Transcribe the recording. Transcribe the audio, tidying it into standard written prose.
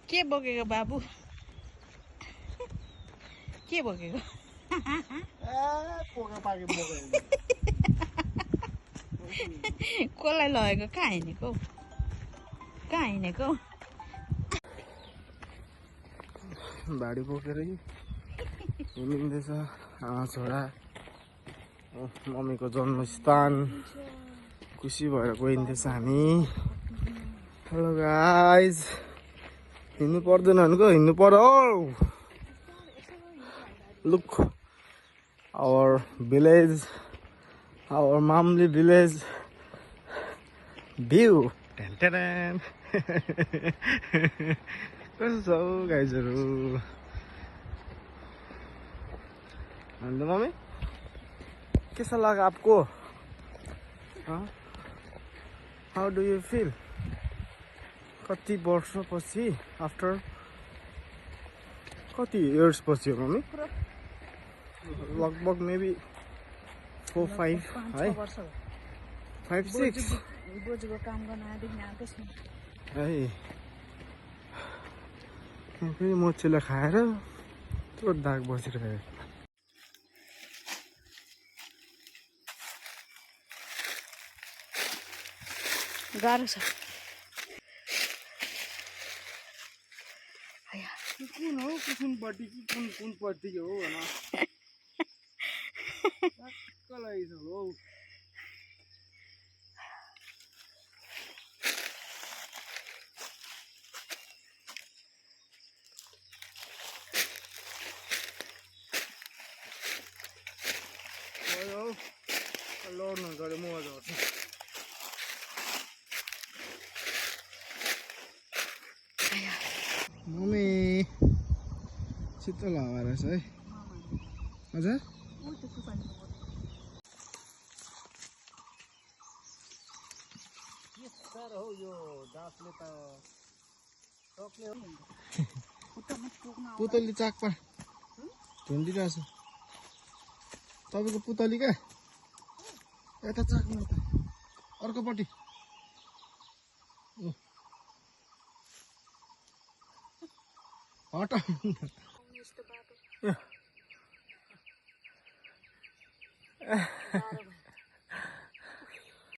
के बोकेको बाबु के बोकेको कसलाई लगेको कहाँ हिँडेको कहाँ हिँडेको बाडी बोकेर हिँडिँदैछ आमा छोरा मम्मीको जन्मस्थान खुसी भएर गइँदैछ हामी हेलो गाइज हिँड्नु पर्दैन भनेको हिँड्नु पर्यो लुक आवर भिलेज आवर मामली भिलेज भ्यू कस्तो छ गाइजहरू अन्त मम्मी कैसा लगा आपको हाउ डू यू फिल कति वर्षपछि आफ्टर कति इयर्स पछि हो मम्मी लगभग मेबी 4-5 है 5-6 बोजूको काम गर्न आएदेखि आएको छु है फेरि मोचेला खाएर त्यो दाग बसिरहेको गाह्रो छ कुन हो कुनपट्टि कि कुनपट्टि हो भन कसलाई छ हौ लड्नु गऱ्यो म झर्छु मम्मी शीतल हावा रहेछ है हजुर पुतली चाकपा झुन्डिरहेछ तपाईँको पुतली क्या यता चाकमा यता अर्कोपट्टि हट